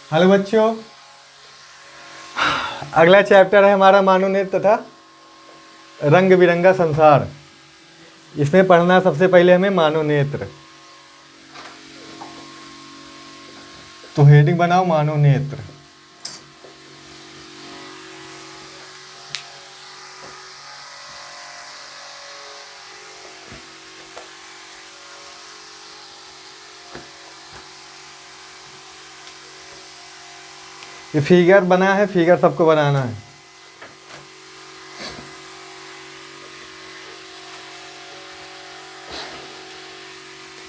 Hello बच्चों, अगला chapter है हमारा मानवनेत्र तथा रंग बिरंगा संसार। इसमें पढ़ना सबसे पहले हमें मानवनेत्र। तो हेडिंग बनाओ मानवनेत्र। ये फिगर बना है, फिगर सबको बनाना है।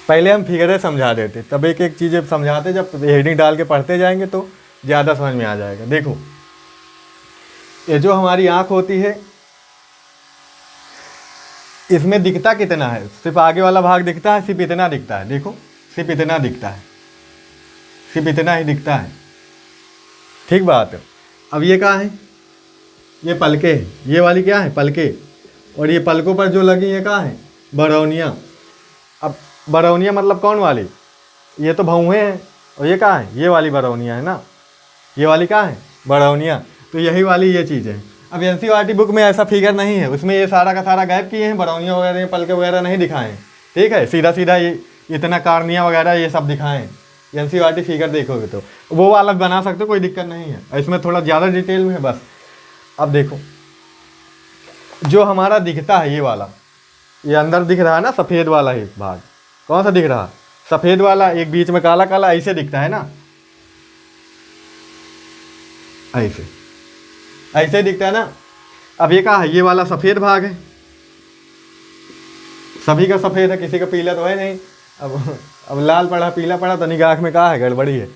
पहले हम फिगरें समझा देते, तब एक एक चीज़ें समझाते, जब हेडिंग डाल के पढ़ते जाएंगे तो ज़्यादा समझ में आ जाएगा। देखो, ये जो हमारी आँख होती है, इसमें दिखता कितना है? सिर्फ आगे वाला भाग दिखता है, सिर्फ इतना दिखता है। देखो, सिर्फ इतना दिखता है, सिर्फ इतना ही दिखता है। ठीक बात है। अब ये क्या है? ये पलके है। ये वाली क्या है? पलके। और ये पलकों पर जो लगी है क्या है? बरौनियाँ। अब बरौनियाँ मतलब कौन वाली? ये तो भौहें हैं। और ये क्या है? ये वाली बरौनियाँ है ना। ये वाली क्या है? बरौनियाँ। तो यही वाली ये चीज़ है। अब एनसीईआरटी बुक में ऐसा फिगर नहीं है, उसमें ये सारा का सारा गायब किए हैं। बरौनियाँ वगैरह, पलके वगैरह नहीं दिखाए हैं। ठीक है, सीधा सीधा ये इतना कार्निया वगैरह ये सब दिखाएँ हैं। एनसीईआरटी फिगर देखोगे तो वो वाला बना सकते हो, कोई दिक्कत नहीं है। इसमें थोड़ा ज़्यादा डिटेल में है बस। अब देखो, जो हमारा दिखता है ये वाला, ये अंदर दिख रहा है ना, सफ़ेद वाला एक भाग। कौन सा दिख रहा? सफ़ेद वाला। एक बीच में काला काला ऐसे दिखता है ना, ऐसे ऐसे दिखता है ना। अब ये क्या है? ये वाला सफ़ेद भाग है। सभी का सफ़ेद है, किसी का पीला तो है नहीं। अब लाल पड़ा पीला पड़ा तो निगाह में कहाँ है? गड़बड़ी है।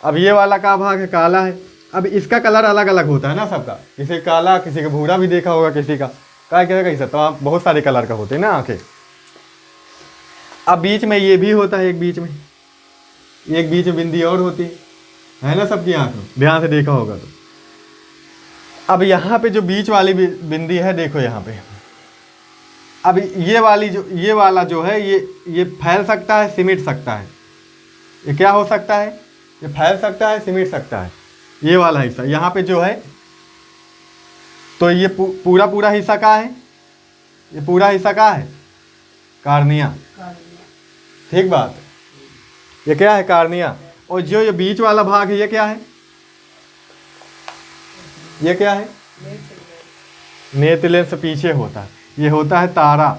अब ये वाला का भाग है? काला है। अब इसका कलर अलग अलग होता है ना सबका, किसी का काला, किसी का भूरा भी देखा होगा, किसी का क्या क्या कैसा, तो आप बहुत सारे कलर का होते हैं ना आंखें। अब बीच में ये भी होता है, एक बीच में बिंदी और होती है ना सबकी आंख में, ध्यान से देखा होगा तो। अब यहाँ पे जो बीच वाली बिंदी है, देखो यहाँ पे, अब ये वाला जो है, ये फैल सकता है, सिमट सकता है। ये क्या हो सकता है? ये फैल सकता है, सिमट सकता है। ये वाला हिस्सा यहाँ पे जो है, तो ये पूरा हिस्सा क्या है? ये पूरा हिस्सा क्या है? कार्निया। ठीक बात। ये क्या है? कार्निया। और जो ये बीच वाला भाग है, ये क्या है? ये क्या है? नेत्र लेंस पीछे होता है, ये होता है तारा।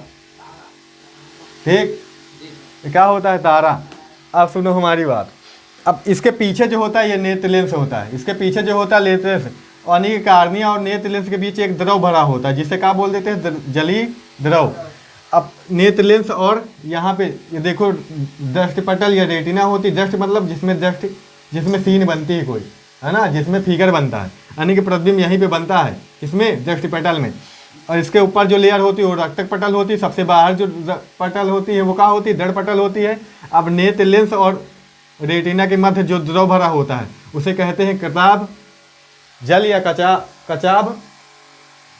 ठीक, ये क्या होता है? तारा। अब सुनो हमारी बात। अब इसके पीछे जो होता है ये नेत्र लेंस होता है, इसके पीछे जो होता है नेत्र लेंस, यानी कि कार्निया और नेत्र लेंस के बीच एक द्रव भरा होता है, जिसे क्या बोल देते हैं? जलीय द्रव। अब नेत्र लेंस और यहाँ पे ये देखो, दृष्टिपटल या रेटिना होती है। दृष्टि मतलब जिसमें सीन बनती है कोई, है ना, जिसमें फिगर बनता है, यानी कि प्रतिबिंब यहीं पे बनता है, इसमें दृष्टिपटल में। और इसके ऊपर जो लेयर होती है वो रक्तक पटल होती है। सबसे बाहर जो पटल होती है वो क्या होती है? दड़ पटल होती है। अब नेत्र लेंस और रेटिना के मध्य जो द्रव भरा होता है उसे कहते हैं कचाभ जल या कचाभ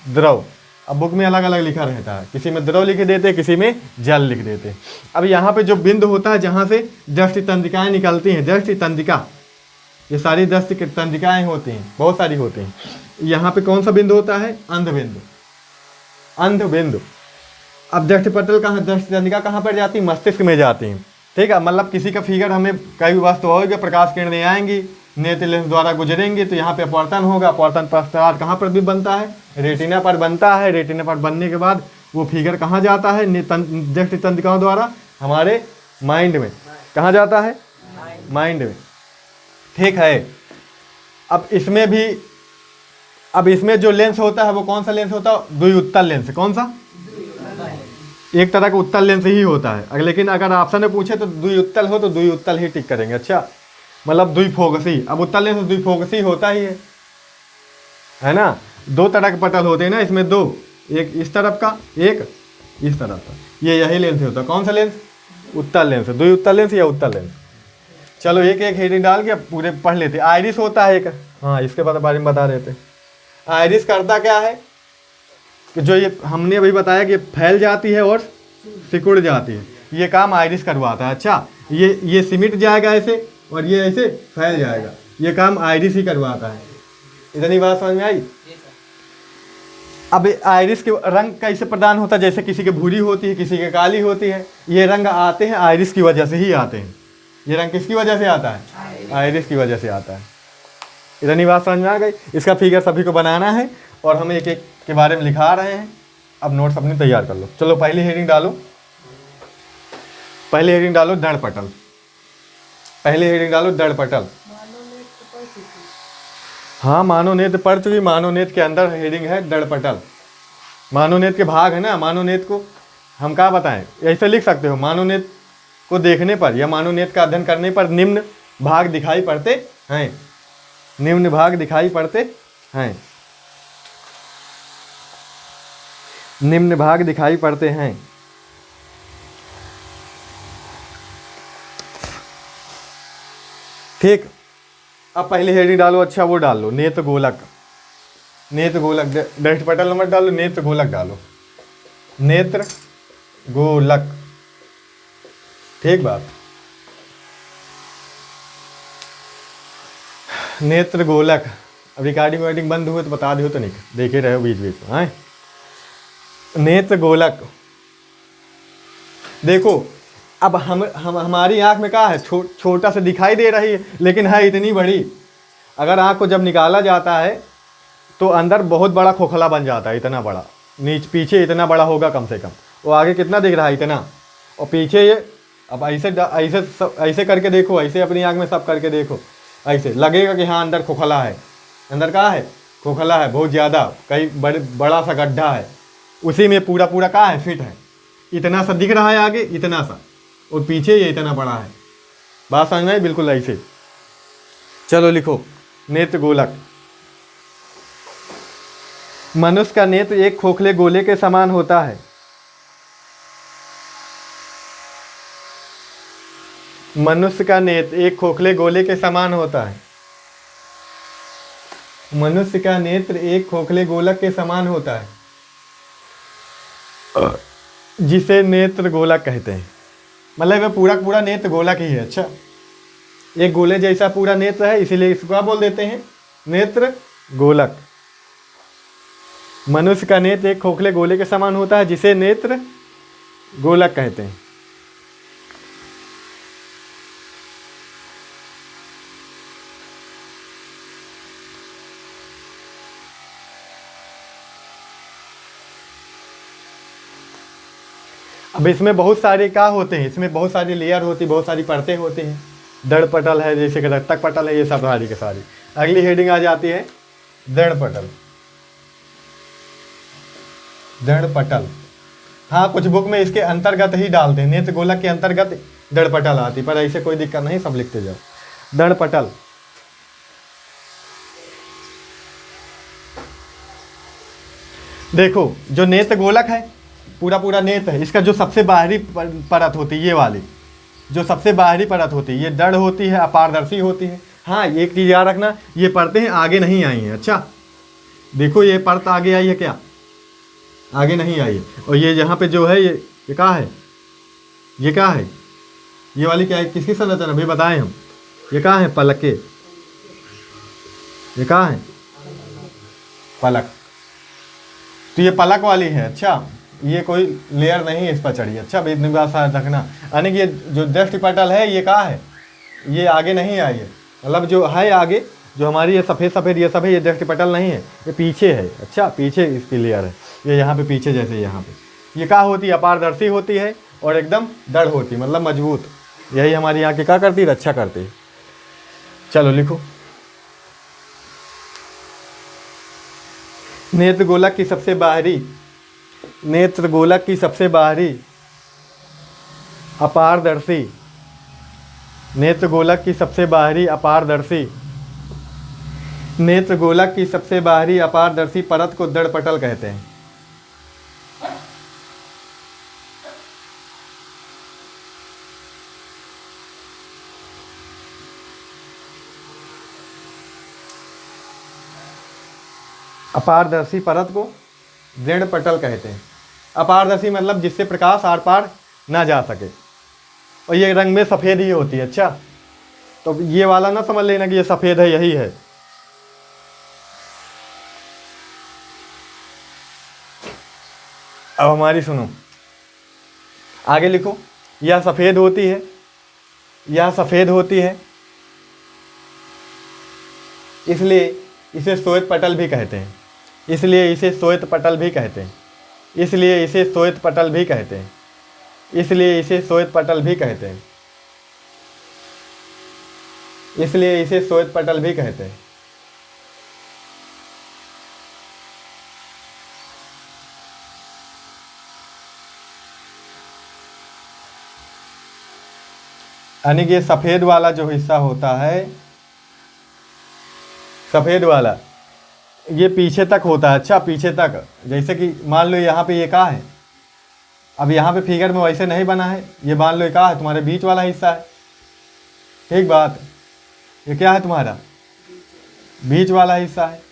द्रव। अब बुक में अलग अलग लिखा रहता है, किसी में द्रव लिख देते, किसी में जल लिख देते। अब यहाँ पे जो बिंदु होता है जहाँ से दृष्टि तंत्रिकाएँ निकलती हैं, दृष्टि तंत्रिका, ये सारी दृष्टि तंत्रिकाएँ होती हैं, बहुत सारी होती हैं। यहाँ पे कौन सा बिंदु होता है? अंधबिंदु। अंधबिंदु। अब दृष्टिपटल कहाँ, दृष्टि तंत्रिका कहाँ पर जाती है? मस्तिष्क में जाती हैं। ठीक है, मतलब किसी का फिगर हमें कई वस्तु होगी, प्रकाश किरणें आएंगी, नेत्र लेंस द्वारा गुजरेंगी, तो यहाँ पे अपवर्तन होगा। अपवर्तन पश्चात कहाँ पर भी बनता है? रेटिना पर बनता है। रेटिना पर बनने के बाद वो फिगर कहाँ जाता है? दृष्टि तंत्रिकाओं द्वारा हमारे माइंड में। कहाँ जाता है? माइंड में। ठीक है। अब इसमें जो लेंस होता है वो कौन सा लेंस होता है? द्विउत्तल लेंस। कौन सा? एक तरह का उत्तल लेंस ही होता है, लेकिन अगर ऑप्शन में पूछे तो द्विउत्तल हो तो द्विउत्तल ही टिक करेंगे। अच्छा, मतलब द्विफोकसी। अब उत्तल लेंस द्विफोकसी होता ही है ना। दो तरह के पटल होते हैं ना इसमें, दो, एक इस तरफ का, एक इस तरफ का, ये यही लेंस होता है। कौन सा लेंस? उत्तल लेंस। द्विउत्तल लेंस या उत्तल लेंस। चलो एक एक हेडिंग डाल के पूरे पढ़ लेते। आइरिस होता है एक, हाँ, इसके बारे में बता देते। आइरिस करता क्या है कि जो ये हमने अभी बताया कि फैल जाती है और सिकुड़ जाती है, ये काम आइरिस करवाता है। अच्छा, ये सिमट जाएगा ऐसे और ये ऐसे फैल जाएगा, ये काम आइरिस ही करवाता है। इतनी बात समझ में आई। अब आइरिस के रंग कैसे प्रदान होता है, जैसे किसी के भूरी होती है, किसी के काली होती है, ये रंग आते हैं आइरिस की वजह से ही आते हैं। ये रंग किसकी वजह से आता है? आइरिस की वजह से आता है। इतनी बात समझ में आ गई। इसका फिगर सभी को बनाना है और हम एक एक के बारे में लिखा रहे हैं। अब नोट्स अपनी तैयार कर लो। चलो पहली हेडिंग डालो, पहली हेडिंग डालो दृढ़ पटल। पहली हेडिंग डालो दृढ़ पटल। हाँ, मानोनेत्र पढ़ चुकी। मानोनेत्र के अंदर हेडिंग है दृढ़ पटल। मानोनेत्र के भाग है ना, मानोनेत्र को हम क्या बताएं, ऐसे लिख सकते हो, मानोनेत्र को देखने पर या मानोनेत्र का अध्ययन करने पर निम्न भाग दिखाई पड़ते हैं। निम्न भाग दिखाई पड़ते हैं। निम्न भाग दिखाई पड़ते हैं। ठीक। अब पहले हेडिंग डालो, अच्छा वो डाल लो, नेत्र गोलक। नेत्र गोलक, दृढ़ पटल मत डालो, नेत्र गोलक डालो। नेत्र गोलक, ठीक बात। नेत्र गोलक। अब रिकॉर्डिंग वार्डिंग बंद हुए तो बता दो, तो नहीं देखे रहे हो बीच बीच में। हाँ, नेत्र गोलक। देखो अब हमारी आँख में क्या है, छोटा सा दिखाई दे रही है, लेकिन है इतनी बड़ी। अगर आँख को जब निकाला जाता है तो अंदर बहुत बड़ा खोखला बन जाता है, इतना बड़ा। पीछे इतना बड़ा होगा कम से कम। वो आगे कितना दिख रहा है, इतना। और पीछे ये, अब ऐसे ऐसे ऐसे करके देखो, ऐसे अपनी आँख में सब करके देखो, ऐसे लगेगा कि हाँ अंदर खोखला है। अंदर क्या है? खोखला है, बहुत ज़्यादा, कहीं बड़ा सा गड्ढा है, उसी में पूरा पूरा क्या है, फिट है। इतना सा दिख रहा है आगे, इतना सा, और पीछे ये इतना बड़ा है। बात समझ में आई? बिल्कुल ऐसे। चलो लिखो, नेत्र गोलक। मनुष्य का नेत्र एक खोखले गोले के समान होता है। मनुष्य का नेत्र एक खोखले गोले के समान होता है। मनुष्य का नेत्र एक खोखले गोलक के समान होता है, जिसे नेत्र गोलक कहते हैं। मतलब वह पूरा पूरा नेत्र गोलक ही है। अच्छा, एक गोले जैसा पूरा नेत्र है, इसीलिए इसको क्या बोल देते हैं? नेत्र गोलक। मनुष्य का नेत्र एक खोखले गोले के समान होता है, जिसे नेत्र गोलक कहते हैं। अब इसमें बहुत सारे क्या होते हैं, इसमें बहुत सारी लेयर होती, बहुत सारी परतें होती हैं। दृढ़ पटल है, जैसे कि रक्तक पटल है, ये सब सारी के सारी। अगली हेडिंग आ जाती है दृढ़ पटल। दृढ़ पटल, हाँ कुछ बुक में इसके अंतर्गत ही डालते हैं, नेत्र गोलक के अंतर्गत दृढ़ पटल आती, पर ऐसे कोई दिक्कत नहीं, सब लिखते जाओ। दृढ़ पटल। देखो जो नेत्र गोलक है, पूरा पूरा नेत्र है, इसका जो सबसे बाहरी परत होती है, ये वाली जो सबसे बाहरी परत होती है, ये दृढ़ होती है, अपारदर्शी होती है। हाँ, एक चीज़ याद रखना, ये परतें आगे नहीं आई हैं। अच्छा देखो, ये परत आगे आई है क्या? आगे नहीं आई है। और ये यहाँ पे जो है, ये क्या है? ये क्या है? ये वाली क्या है? किसकी संरचना भी बताएं हम? ये क्या है? पलके। ये क्या है? पलक। तो ये पलक वाली है। अच्छा, ये कोई लेयर नहीं है इस पर चढ़ी। अच्छा, इतनी बात रखना, यानी कि ये जो दृष्टि पटल है, ये कहाँ है? ये आगे नहीं आई है, मतलब जो है आगे, जो हमारी ये सफ़ेद सफ़ेद ये सब है, ये दृष्टि पटल नहीं है, ये पीछे है। अच्छा, पीछे इसकी लेयर है, ये यहाँ पे पीछे, जैसे यहाँ पे। ये क्या होती है? अपारदर्शी होती है और एकदम दृढ़ होती, मतलब मजबूत। यही हमारी यहाँ की क्या करती है? रक्षा करती है। चलो लिखो, नेत्र गोलक की सबसे बाहरी, नेत्र गोलक की सबसे बाहरी अपारदर्शी, नेत्र गोलक की सबसे बाहरी अपारदर्शी, नेत्र गोलक की सबसे बाहरी अपारदर्शी परत को दृढ़ पटल कहते हैं। अपारदर्शी परत को दृढ़ पटल कहते हैं। अपारदर्शी मतलब जिससे प्रकाश आर पार ना जा सके, और ये रंग में सफ़ेद ही होती है। अच्छा, तो ये वाला ना समझ लेना कि ये सफ़ेद है, यही है। अब हमारी सुनो, आगे लिखो। यह सफ़ेद होती है, यह सफ़ेद होती है, इसलिए इसे श्वेत पटल भी कहते हैं। इसलिए इसे श्वेत पटल भी कहते हैं। इसलिए इसे श्वेत पटल भी कहते हैं। इसलिए इसे श्वेत पटल भी कहते हैं। इसलिए इसे श्वेत पटल भी कहते हैं। यानी कि सफ़ेद वाला जो हिस्सा होता है, सफ़ेद वाला, ये पीछे तक होता है। अच्छा, पीछे तक, जैसे कि मान लो यहाँ पे ये क्या है, अब यहाँ पे फिगर में वैसे नहीं बना है, ये मान लो ये क्या है, तुम्हारे बीच वाला हिस्सा है। ठीक बात, ये क्या है तुम्हारा बीच वाला हिस्सा है।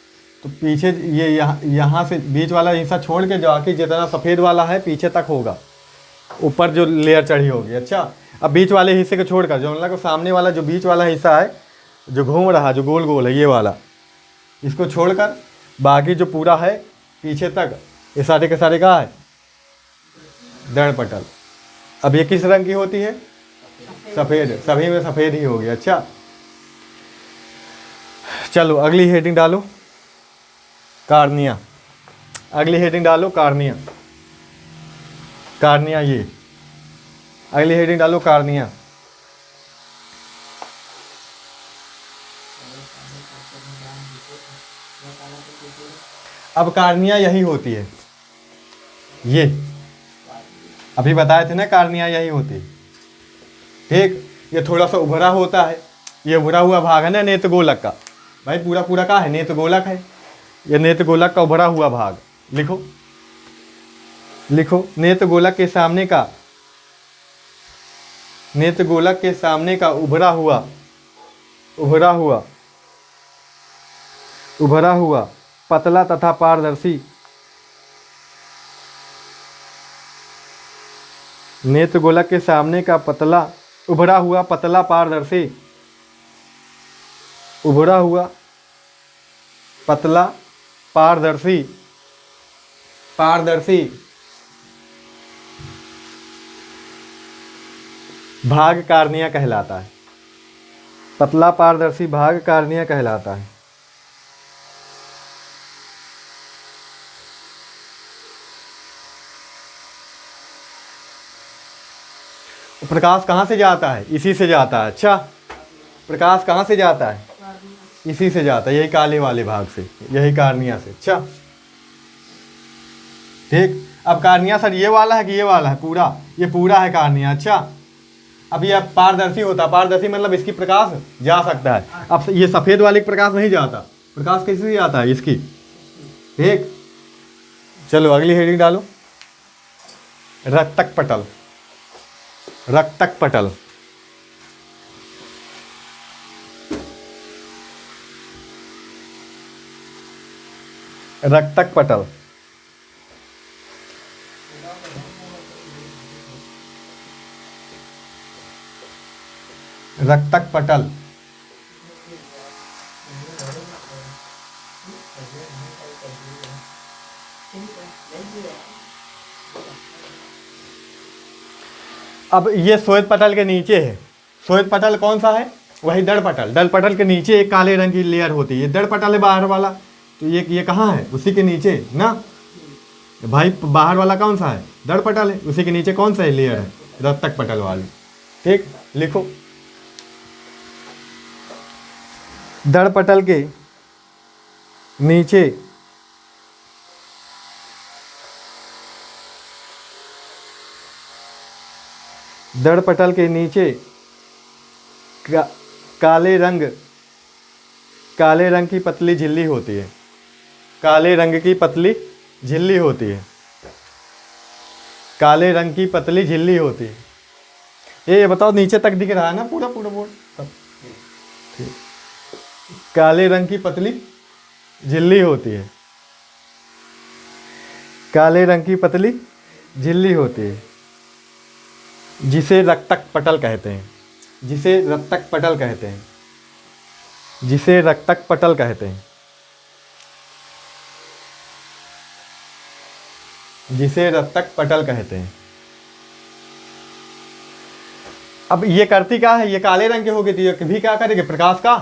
तो पीछे ये यहाँ से बीच वाला हिस्सा छोड़ के जो आके जितना सफ़ेद वाला है पीछे तक होगा, ऊपर जो लेयर चढ़ी होगी। अच्छा, अब बीच वाले हिस्से को छोड़कर जो मतलब सामने वाला जो बीच वाला हिस्सा है जो घूम रहा, जो गोल गोल है, ये वाला, इसको छोड़कर बाकी जो पूरा है पीछे तक, ये सारे के सारे का है दड़ पटल। अब ये किस रंग की होती है? सफ़ेद। सभी में सफ़ेद ही होगी। अच्छा, चलो अगली हेडिंग डालो, कार्निया। अगली हेडिंग डालो कार्निया। कार्निया, ये अगली हेडिंग डालो कार्निया। अब कार्निया यही होती है, ये अभी बताए थे ना, कार्निया यही होती है। ठीक, ये थोड़ा सा उभरा होता है, ये उभरा हुआ भाग है ना नेत्र गोलक का। भाई पूरा पूरा का है, नेत्र गोलक है, ये नेत्र गोलक का उभरा हुआ भाग। लिखो लिखो, नेत्र गोलक के सामने का, नेत्र गोलक के सामने का उभरा हुआ पतला तथा पारदर्शी, नेत्र गोलक के सामने का पतला उभरा हुआ पतला पारदर्शी, उभरा हुआ पतला पारदर्शी पारदर्शी भाग कार्निया कहलाता है। पतला पारदर्शी भाग कार्निया कहलाता है। प्रकाश कहाँ से जाता है? इसी से जाता है। अच्छा, प्रकाश कहाँ से जाता है? इसी से जाता है, यही काले वाले भाग से, यही कार्निया से। अच्छा, ठीक। अब कार्निया सर ये वाला है कि ये वाला है? पूरा, ये पूरा है कार्निया। अच्छा, अब ये पारदर्शी होता है, पारदर्शी मतलब इसकी प्रकाश जा सकता है। अब ये सफ़ेद वाले प्रकाश नहीं जाता, प्रकाश कैसे जाता है? इसकी। ठीक, चलो अगली हेडिंग डालो, रक्तक पटल। रक्तक पटल, रक्तक पटल। रक्तक पटल अब ये श्वेत पटल के नीचे है। श्वेत पटल कौन सा है? वही दड़ पटल। दड़ पटल के नीचे एक काले रंग की लेयर होती है, ये दड़ पटल है बाहर वाला। तो ये कहाँ है? उसी के नीचे ना भाई। बाहर वाला कौन सा है? दड़ पटल है, उसी के नीचे कौन सा है? लेयर है, रक्तक पटल वाली। ठीक, लिखो, दड़ पटल के नीचे दड़ पटल के नीचे काले रंग की पतली झिल्ली होती है। काले रंग की पतली झिल्ली होती है। काले रंग की पतली झिल्ली होती है। ये बताओ नीचे तक दिख रहा है ना पूरा पूरा बोर्ड? ठीक, काले रंग की पतली झिल्ली होती है। काले रंग की पतली झिल्ली होती है, जिसे रक्तक पटल कहते हैं। जिसे रक्तक पटल कहते हैं, जिसे रक्तक पटल कहते हैं, जिसे रक्तक पटल कहते हैं। अब ये करती क्या है, ये काले रंग की होगी तो ये भी क्या करेगी, प्रकाश का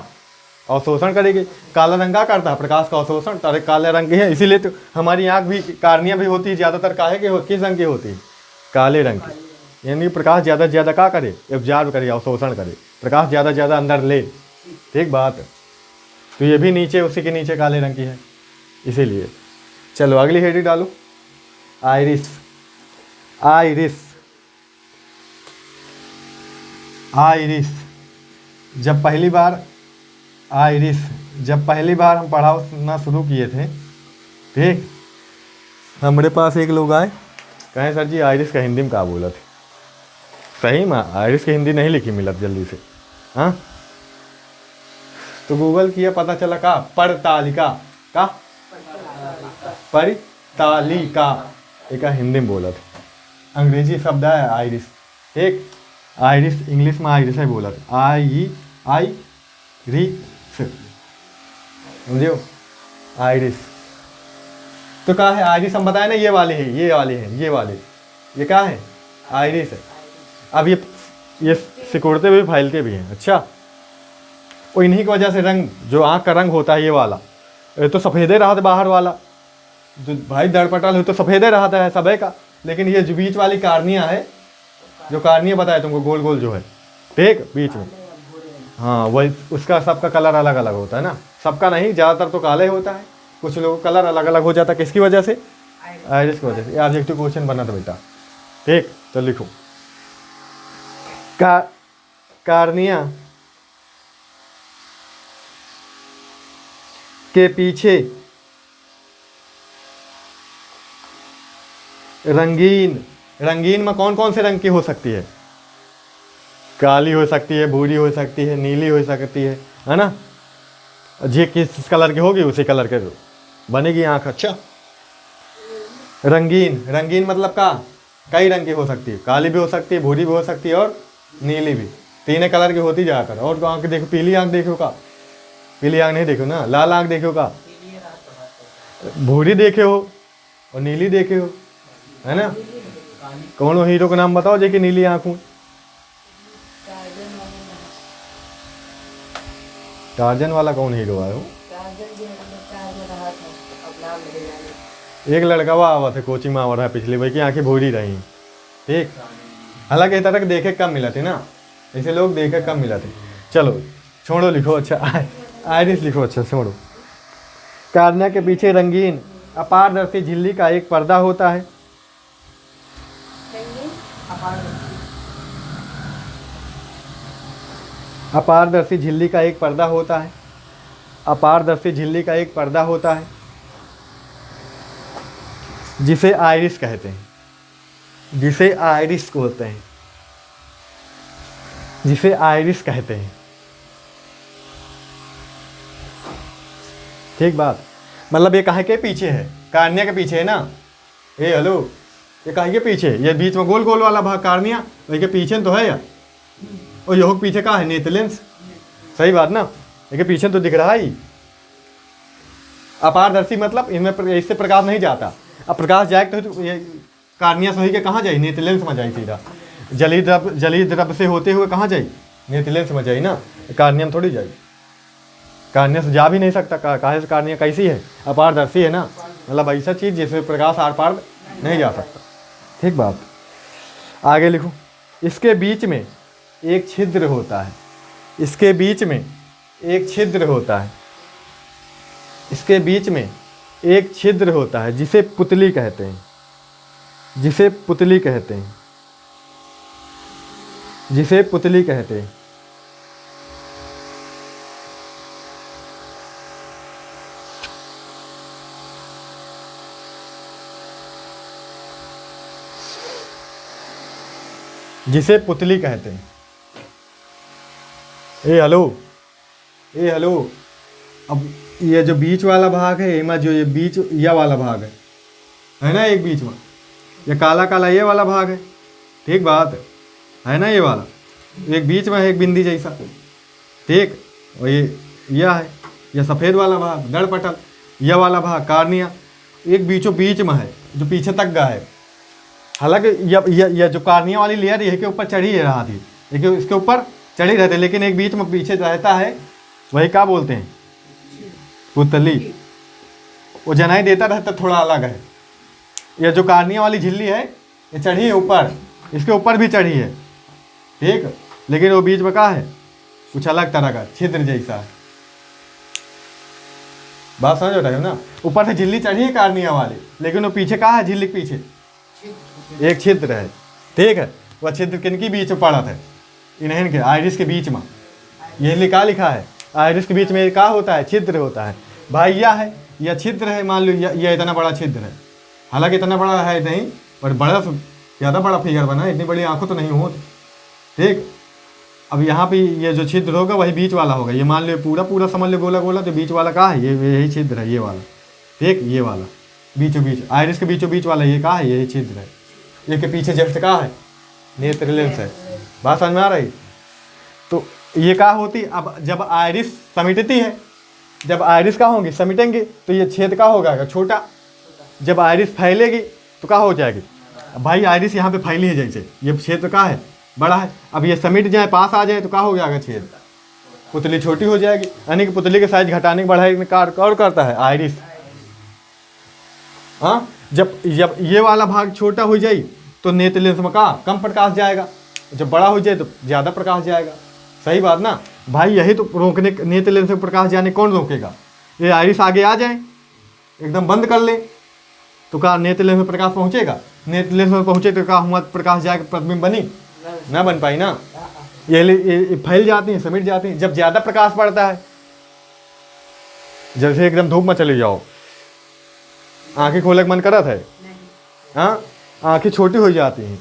अवशोषण करेगी। काला रंग क्या करता है, प्रकाश का अवशोषण। तारे काले रंग की है, इसीलिए तो हमारी आँख भी, कार्निया भी होती है ज़्यादातर काहे की, किस रंग की होती है, काले रंग की। यानी प्रकाश ज़्यादा से ज़्यादा क्या करे, एब्जॉर्ब करे, अवशोषण करे, प्रकाश ज़्यादा से ज़्यादा अंदर ले। ठीक बात। तो ये भी नीचे, उसी के नीचे काले रंग की है, इसीलिए। चलो अगली हेडिंग डालो, आइरिस। आइरिस, आइरिस जब पहली बार, आइरिस जब पहली बार हम पढ़ाना शुरू किए थे, ठीक, हमारे पास एक लोग आए, कहें सर जी आइरिस का हिंदी में क्या बोला थे। सही में आइरिस की हिंदी नहीं लिखी मिलत जल्दी से। हाँ, तो गूगल किया, पता चला का परतालिका, का परितालिका, एक हिंदी में बोला था। अंग्रेजी शब्द है आइरिस। ठीक, आइरिस इंग्लिश में आइरिस है बोला था, आई रिस, समझो, आइरिस। तो क्या है आइरिस, हम बताए ना, ये वाले है, ये वाले हैं, ये वाले, ये क्या है, आइरिस है। अब ये सिकुड़ते भी फैलते भी हैं। अच्छा, और इन्हीं की वजह से रंग, जो आँख का रंग होता है ये वाला, ये तो सफ़ेदे रहा था बाहर वाला, जो भाई दड़पटल हो तो सफ़ेदे रहता है सबे का, लेकिन ये जो बीच वाली कार्निया है, जो कार्निया बताया तुमको, गोल गोल जो है, ठीक, बीच में, हाँ वही, उसका सबका कलर अलग अलग होता है ना, सबका नहीं, ज़्यादातर तो काले होता है, कुछ लोगों का कलर अलग अलग हो जाता है। किसकी वजह से, आइरिस की वजह से। ऑब्जेक्टिव क्वेश्चन बना था बेटा। ठीक, तो लिखो, कार्निया के पीछे रंगीन, रंगीन में कौन कौन से रंग की हो सकती है, काली हो सकती है, भूरी हो सकती है, नीली हो सकती है ना। जे किस कलर की होगी उसी कलर के बनेगी आँख। अच्छा, रंगीन, रंगीन मतलब का कई रंग की हो सकती है, काली भी हो सकती है, भूरी भी हो सकती है और नीली भी, तीन कलर की होती जाकर। और आँख देखो, पीली आँख देखो का, पीली आँख नहीं देखो ना, लाल आँख देखो का, भूरी देखे हो और नीली देखे हो, है ना। कौन हो हीरो का नाम बताओ जो कि नीली आँख हो। टार्जन वाला कौन हीरो है वो, एक लड़का वो आवा था, कोचिंग में आवा रहा पिछली भाई की आंखें भूरी रही। ठीक, हालांकि इस तरह देखे कम मिला थे ना, ऐसे लोग देखे कम मिला थे। चलो छोड़ो, लिखो। अच्छा, आइरिस लिखो। अच्छा छोड़ो। कार्निया के पीछे रंगीन अपारदर्शी झिल्ली का एक पर्दा होता है। अपारदर्शी झिल्ली का एक पर्दा होता है, अपारदर्शी झिल्ली का एक पर्दा होता है, जिसे आइरिस कहते हैं, जिसे आइरिस बोलते हैं, जिसे आइरिस कहते हैं। ठीक बात, मतलब ये काहे के पीछे है, कार्निया के पीछे है ना। ए हेलो, ये काहे के पीछे, ये बीच में गोल गोल वाला भाग कार्निया, वही के पीछे तो है यार। और यह पीछे का है नेत्रलेंस, सही बात ना, ये पीछे तो दिख रहा ही। अपारदर्शी मतलब इनमें इससे प्रकाश नहीं जाता। अब प्रकाश जाए तो ये कार्निया सही के कहाँ जाए, नेत्रलेंस में जाए सीधा। जलीय द्रव से होते हुए कहाँ जाए, नेत्रलेंस में जाए ना, कार्निया में थोड़ी जाए। कार्निया से जा भी नहीं सकता, काहे से, कार्निया कैसी है, अपारदर्शी है ना, मतलब ऐसा चीज़ जिसमें प्रकाश आर पार नहीं जा सकता। ठीक बात, आगे लिखो। इसके बीच में एक छिद्र होता है, इसके बीच में एक छिद्र होता है, इसके बीच में एक छिद्र होता है, जिसे पुतली कहते हैं, जिसे पुतली कहते हैं, जिसे पुतली कहते हैं। जिसे पुतली कहते हैं। ए हेलो, ए हेलो, अब ये जो बीच वाला भाग है, इमा जो ये बीच यह वाला भाग है ना, एक बीच में ये काला काला ये वाला भाग है। ठीक बात है ना, ये वाला, एक बीच में है एक बिंदी जैसा, ठीक। और ये यह है, यह सफ़ेद वाला भाग दड़ पटल, यह वाला भाग कार्निया एक बीचों बीच में है जो पीछे तक गया है। हालांकि यह जो कार्निया वाली लेयर यह के ऊपर चढ़ी रहा थी, देखिए इसके ऊपर चढ़ी रहती, लेकिन एक बीच में पीछे रहता है, वही क्या बोलते हैं, पुतली। वो जनाई देता रहता थोड़ा अलग है। यह जो कार्निया वाली झिल्ली है ये चढ़ी है ऊपर, इसके ऊपर भी चढ़ी है, ठीक। लेकिन वो बीच में क्या है, कुछ अलग तरह का छिद्र जैसा है। बात समझ रहे हो ना। ऊपर से झिल्ली चढ़ी है कार्निया वाली, लेकिन वो पीछे कहाँ है, झिल्ली के पीछे एक छिद्र है, ठीक है। वह छिद्र किनकी बीच में पड़ा था, इन्हें के आइरिस के बीच में। ये लिखा है आइरिस के बीच में क्या होता है, छिद्र होता है भाई। यह है, यह छिद्र है, मान लो यह इतना बड़ा छिद्र है, हालांकि इतना बड़ा है नहीं, पर बड़ा ज़्यादा बड़ा फिगर बना है, इतनी बड़ी आंखों तो नहीं होती, ठीक। अब यहाँ पे ये जो छिद्र होगा वही बीच वाला होगा। ये मान लो पूरा पूरा समझ लो गोला गोला, तो बीच वाला कहाँ है, ये यही छिद्र है, ये वाला, ठीक। ये वाला बीचों बीच आइरिस के बीचों बीच वाला ये कहाँ है, यही छिद्र है। ये के पीछे जस्ट कहाँ है, नेत्र लेंस है। बात समझ में आ रही। तो ये क्या होती, अब जब आइरिस समिटती है, जब आइरिस का होंगी समिटेंगे तो ये छेद का होगा छोटा। जब आइरिस फैलेगी तो क्या हो जाएगी, भाई आइरिस यहाँ पे फैली है जैसे, ये क्षेत्र का है बड़ा है, अब ये समिट जाए पास आ जाए तो क्या हो जाएगा, छेद, पुतली छोटी हो जाएगी। यानी कि पुतली के साइज घटाने बढ़ाने में कार्य और करता है आइरिस। हाँ, जब जब ये वाला भाग छोटा हो जाए तो नेत्र लेंस में का कम प्रकाश जाएगा, जब बड़ा हो जाए तो ज़्यादा प्रकाश जाएगा। सही बात ना भाई। यही तो रोकने, नेत्र लेंस में प्रकाश जाने कौन रोकेगा, ये आइरिस आगे आ जाए एकदम बंद कर ले तो क्या नेत्र लेंस में प्रकाश पहुँचेगा, नेत्र लेंस में पहुँचे तो क्या हुआ, प्रकाश जाएगा, प्रतिबिंब बनी ना बन पाई ना। ये फैल जाती हैं, समिट जाती हैं। जब ज़्यादा प्रकाश पड़ता है, जैसे एकदम धूप में चले जाओ, आंखें खोलने का मन करत है, हाँ, आंखें छोटी हो जाती हैं।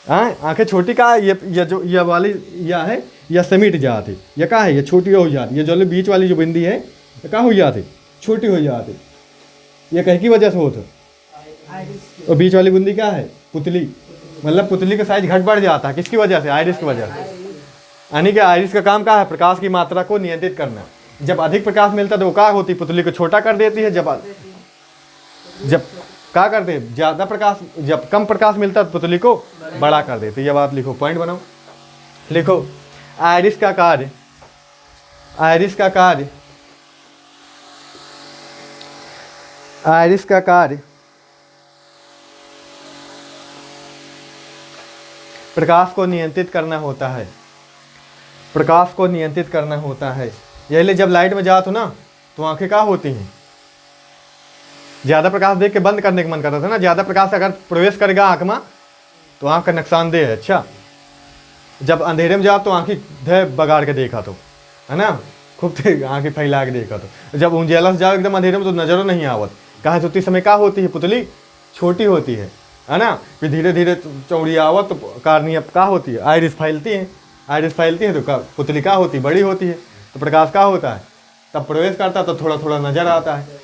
हाँ, आंखें छोटी का ये जो ये वाली यह है, यह समिट जाती, यह क्या है, ये छोटी हो जाती, ये जो बीच वाली जो बिंदी है ये क्या हो जाती, छोटी हो जाती। ये कहीं की वजह से होता, और बीच वाली बिंदी क्या है, पुतली, मतलब पुतली का साइज घट बढ़ जाता है, किसकी वजह से, आइरिस की वजह से। यानी कि आइरिस का काम क्या है, प्रकाश की मात्रा को नियंत्रित करना। जब अधिक प्रकाश मिलता है तो वो क्या होती, पुतली को छोटा कर देती है। जब क्या करते हैं, ज़्यादा प्रकाश, जब कम प्रकाश मिलता है तो पुतली को बड़ा कर देते हैं। यह बात लिखो, पॉइंट बनाओ, लिखो। आइरिस का कार्य, आइरिस का कार्य, आइरिस का कार्य प्रकाश को नियंत्रित करना होता है, प्रकाश को नियंत्रित करना होता है। यही ले जब लाइट में जाओ तो ना तो आंखें क्या होती हैं, ज़्यादा प्रकाश देख के बंद करने का मन करता था ना। ज़्यादा प्रकाश अगर प्रवेश करेगा आँख में तो आँख का नुकसानदेह है। अच्छा, जब अंधेरे में जाओ तो आँखें धे बगाड़ के देखा तो, है ना, खूब आँखें फैला के देखा तो। जब उंजेला से जाओ एकदम अंधेरे में तो नज़रों नहीं आवत, कहा तो उतनी समय क्या होती है, पुतली छोटी होती है ना। फिर धीरे धीरे चौड़ी आवत तो कार्निया क्या होती है, आइरिस फैलती है, आइरिस फैलती है तो पुतली क्या होती, बड़ी होती है, तो प्रकाश क्या होता है, तब प्रवेश करता तो थोड़ा थोड़ा नज़र आता है।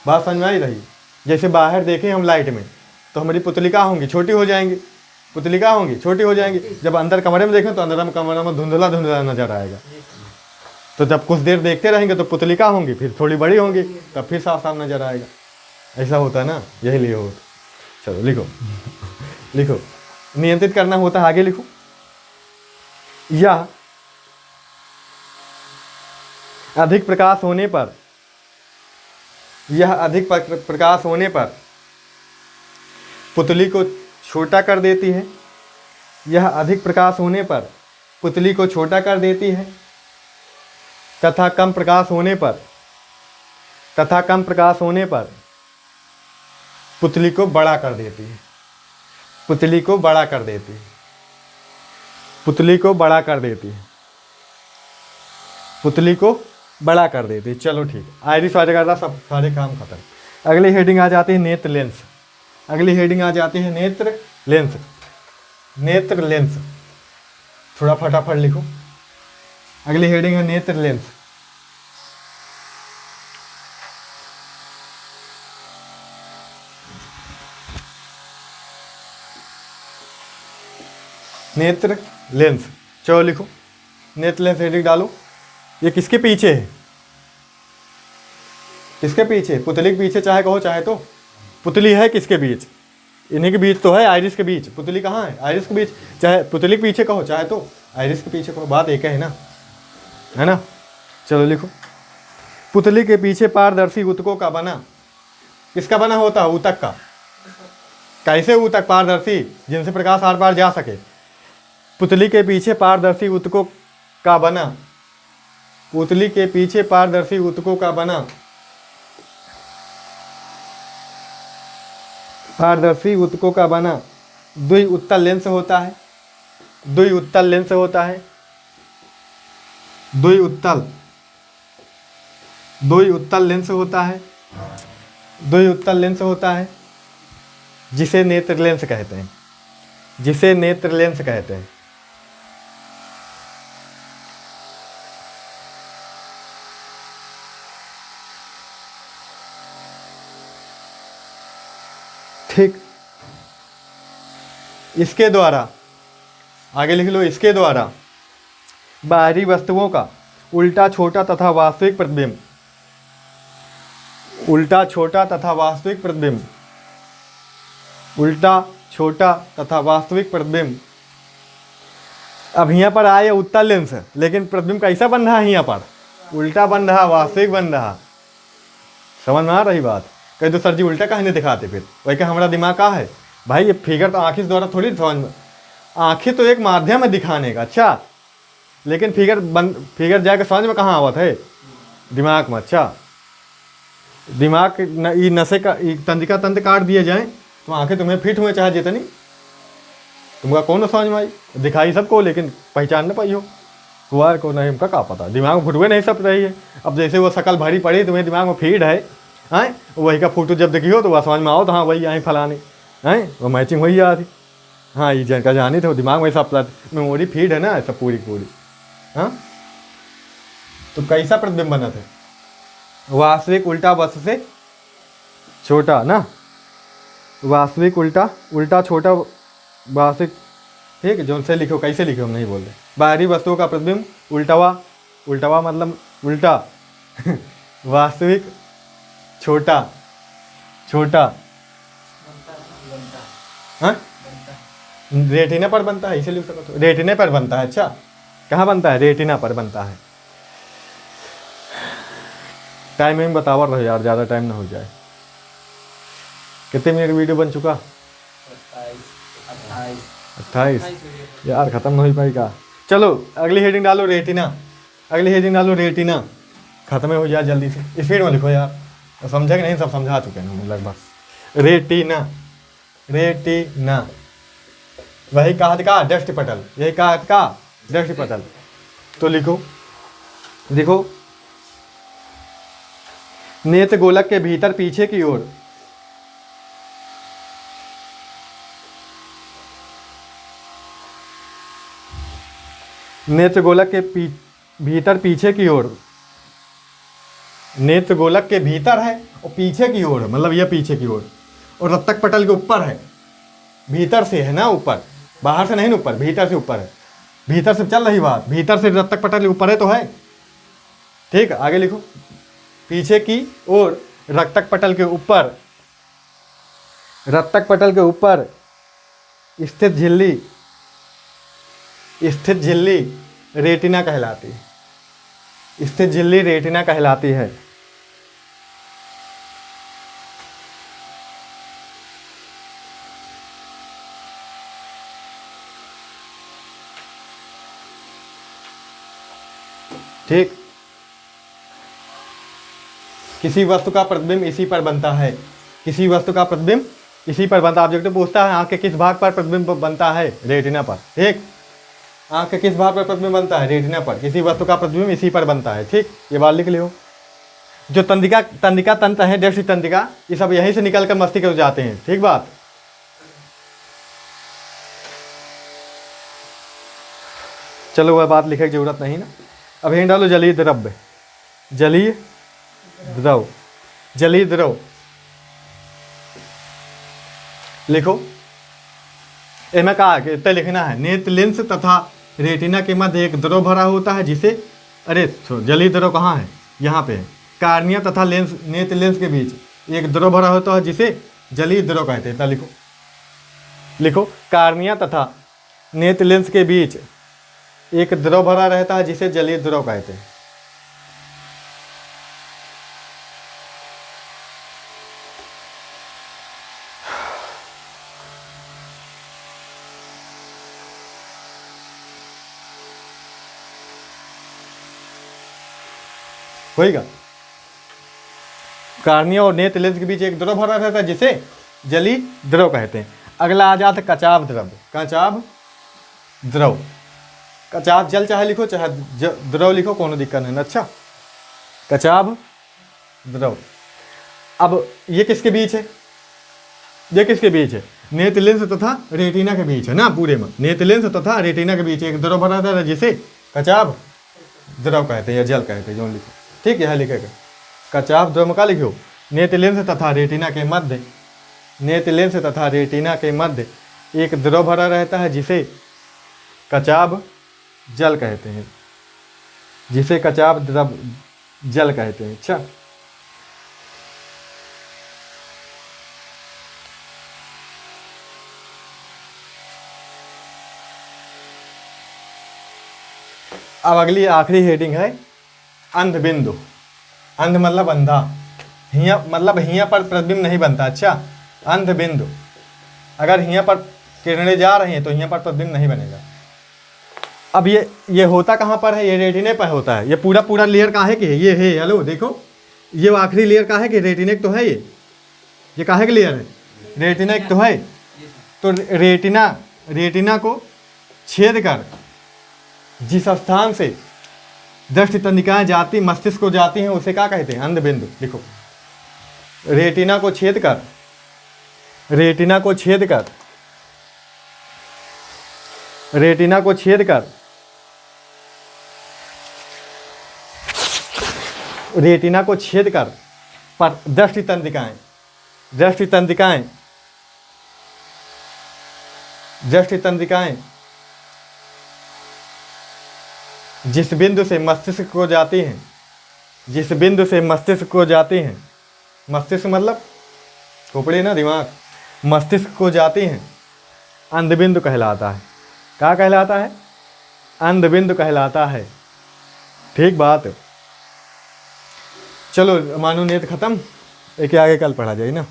बात समझ में आई रही। जैसे बाहर देखें हम लाइट में तो हमारी पुतली क्या होंगी, छोटी हो जाएंगी, पुतली क्या होंगी, छोटी हो जाएंगी। जब अंदर कमरे में देखें तो अंदर कमरे में धुंधला धुंधला नजर आएगा। तो जब कुछ देर देखते रहेंगे तो पुतली क्या होंगी, फिर थोड़ी बड़ी होंगी, तब फिर साफ साफ नजर आएगा। ऐसा होता है ना, यही लिए हो। चलो लिखो लिखो, नियंत्रित करना होता है, आगे लिखो। यह अधिक प्रकाश होने पर, यह अधिक प्रकाश होने पर पुतली को छोटा कर देती है, यह अधिक प्रकाश होने पर पुतली को छोटा कर देती है, तथा कम प्रकाश होने पर, तथा कम प्रकाश होने पर पुतली को बड़ा कर देती है, पुतली को बड़ा कर देती है, पुतली को बड़ा कर देती है, पुतली को बड़ा कर देती है। चलो ठीक, आइरिस वगैरह सब सारे काम खत्म। अगली हेडिंग आ जाती है नेत्र लेंस, अगली हेडिंग आ जाती है नेत्र लेंस, नेत्र लेंस। थोड़ा फटाफट लिखो, अगली हेडिंग है नेत्र लेंस। नेत्र लेंस। चलो लिखो, नेत्र लेंस हेडिंग डालो। ये किसके पीछे है? किसके पीछे? पुतली के पीछे चाहे कहो चाहे तो। पुतली है किसके बीच? इन्हीं के बीच तो है, आइरिस के बीच। पुतली कहाँ है? आइरिस के बीच। चाहे पुतली के पीछे कहो चाहे तो आइरिस के पीछे कहो, बात एक है ना, है ना। चलो लिखो, पुतली के पीछे पारदर्शी ऊतकों का बना। किसका बना होता है? ऊतक का। कैसे ऊतक? पारदर्शी, जिनसे प्रकाश आर पार जा सके। पुतली के पीछे पारदर्शी ऊतकों का बना। पुतली के पीछे पारदर्शी ऊतकों का बना पारदर्शी ऊतकों का बना द्वि उत्तल लेंस होता है। द्वि उत्तल लेंस होता है। द्वि उत्तल लेंस होता है। द्वि उत्तल लेंस होता है, जिसे नेत्र लेंस कहते हैं। जिसे नेत्र लेंस कहते हैं। ठीक, इसके द्वारा आगे लिख लो, इसके द्वारा बाहरी वस्तुओं का उल्टा छोटा तथा वास्तविक प्रतिबिंब, उल्टा छोटा तथा वास्तविक प्रतिबिंब, उल्टा छोटा तथा वास्तविक प्रतिबिंब। अब यहाँ पर आए उत्तल लेंस, लेकिन प्रतिबिंब कैसा बन रहा है? यहाँ पर उल्टा बन रहा, वास्तविक बन रहा। समझ में आ रही बात? कहीं तो सर जी उल्टा कहीं नहीं दिखाते, फिर वही क्या हमारा दिमाग का है भाई? ये फिगर तो आँखी द्वारा थोड़ी समझ में, आँखें तो एक माध्यम है दिखाने का, अच्छा, लेकिन फिगर जाकर समझ में कहाँ आवत है? दिमाग में। अच्छा, दिमाग ये नशे का तंत्रिका तंत्र काट दिए जाएं तो आंखें तुम्हें फिट हुए चाहे जितनी, तुमका कौन समझ में आई? दिखाई सबको, लेकिन पहचान न पाई हो कुआर को नहीं, उनका क्या पता, दिमाग में फुटवे नहीं सब रही है। अब जैसे वो शकल भरी पड़ी, तुम्हें दिमाग में फीड है, हैं वही का फोटो जब देखी हो तो वह समझ में आओ तो हाँ वही आई फलानी, हैं वो मैचिंग वही आ रही। हाँ ये जनका जानी थे, दिमाग में सब मेमोरी फीड है ना, सब पूरी पूरी। हाँ तो कैसा प्रतिबिंब बना थे? वास्तविक उल्टा वस्तु से छोटा ना, वास्तविक उल्टा छोटा वास्तविक। ठीक है, जो उनसे लिखो, कैसे लिखो हम नहीं बोल रहे। बाहरी वस्तुओं का प्रतिबिंब उल्टावा मतलब उल्टा वास्तविक छोटा हाँ रेटिना पर बनता है, इसे लिख सकते हो, रेटिना पर बनता है। अच्छा, कहाँ बनता है? रेटिना पर बनता है। टाइम में बतावर रहो यार, ज़्यादा टाइम ना हो जाए। कितने मिनट वीडियो बन चुका? 28 यार, ख़त्म नहीं हो पाएगा। चलो अगली हेडिंग डालो, रेटिना। अगली हेडिंग डालो रेटिना, ख़त्म हो जाए जल्दी से। स्पीड में लिखो यार, समझा कि नहीं? सब समझा चुके हैं हम लगभग। रेटिना वही कहा का दृष्टि पटल, यही कहा का दृष्टि पटल। तो लिखो, देखो नेत्र गोलक के भीतर पीछे की ओर नेत्र गोलक के भीतर पीछे की ओर, नेत्र गोलक के भीतर है और पीछे की ओर, मतलब यह पीछे की ओर, और रक्तक पटल के ऊपर है। भीतर से है ना, ऊपर, बाहर से नहीं ना, ऊपर, भीतर से ऊपर है। भीतर से चल रही बात, भीतर से रक्तक पटल के ऊपर है तो है। ठीक, आगे लिखो, पीछे की ओर रक्तक पटल के ऊपर, रक्तक पटल के ऊपर स्थित झिल्ली रेटिना कहलाती है। स्थित झिल्ली रेटिना कहलाती है। ठीक, किसी वस्तु का प्रतिबिंब इसी पर बनता है। किसी वस्तु का प्रतिबिंब इसी पर बनता है। ऑब्जेक्टिव पूछता है आँख के किस भाग पर प्रतिबिंब बनता है? रेटिना पर। ठीक, आँख के किस भाग पर प्रतिबिंब बनता है? रेटिना पर। किसी वस्तु का प्रतिबिंब इसी पर बनता है। ठीक, ये बात लिख लियो। जो तंत्रिका तंत्र है, दृष्टि तंत्रिका, ये सब यहीं से निकल कर मस्तिष्क में जाते हैं। ठीक बात। चलो वह बात लिखने की जरूरत नहीं ना। अब यहीं डालो जलीय द्रव्य, जलीय द्रव लिखो। इसमें कहा कि इतना लिखना है, नेत्र लेंस तथा रेटिना के मध्य एक द्रव भरा होता है जिसे, अरे जलीय द्रव कहाँ है, यहाँ पे है। कार्निया तथा लेंस, नेत्र लेंस के बीच एक द्रव भरा होता है जिसे जलीय द्रव कहते हैं। लिखो लिखो, कार्निया तथा नेत्र लेंस के बीच एक द्रव भरा रहता है जिसे जलीय द्रव कहते हैं। होएगा, कार्निया और नेत्र लेंस के बीच एक द्रव भरा रहता है जिसे जलीय द्रव कहते हैं। अगला आ जाता है कचाव द्रव। कचाव द्रव, कचाव जल चाहे लिखो चाहे द्रव लिखो, कोनो दिक्कत नहीं। अच्छा, कचाव द्रव। अब ये किसके बीच है, ये किसके बीच है, नेत्र लेंस तथा रेटिना के बीच है ना, पूरे में नेत्र लेंस तथा रेटिना के बीच एक द्रव भरा रहता है जिसे कचाव द्रव कहते हैं या जल कहते हैं, जो लिखो। ठीक है, लिखेगा कचाव द्रव में का लिखो, नेत्र लेंस तथा रेटिना के मध्य, नेत्र लेंस तथा रेटिना के मध्य एक द्रव भरा रहता है जिसे कचाव जल कहते हैं, जिसे कचाव द्रव जल कहते हैं। अच्छा, अब अगली आखिरी हेडिंग है अंध बिंदु। अंध मतलब अंधा, हिया मतलब हिया पर प्रतिबिंब नहीं बनता। अच्छा, अंध बिंदु, अगर हिया पर किरणें जा रही हैं तो हिया पर प्रतिबिंब नहीं बनेगा। अब ये होता कहाँ पर है, ये रेटिने पर होता है। ये पूरा लेयर काहे की है, ये है, हेलो देखो, ये आखिरी लेयर काहे की, रेटिने तो है, ये काहे की लेयर है, रेटिने तो है। तो रेटिना को छेद कर जिस स्थान से दृष्टि तंत्रिकाएं जाती, मस्तिष्क को जाती हैं, उसे क्या कहते हैं, अंध बिंदु। लिखो, रेटिना को छेद कर, रेटिना को छेद कर, रेटिना को छेद कर, रेटिना को छेद कर पर दृष्टि तंत्रिकाएं, दृष्टि तंत्रिकाएं, दृष्टि तंत्रिकाएं जिस बिंदु से मस्तिष्क को जाती हैं, जिस बिंदु से मस्तिष्क को जाती हैं, मस्तिष्क मतलब खोपड़ी ना, दिमाग, मस्तिष्क को जाती हैं, अंध बिंदु कहलाता है। क्या कहलाता है, अंध बिंदु कहलाता है। ठीक बात। चलो मानो नेत्र खत्म, एक आगे कल पढ़ा जाए ना।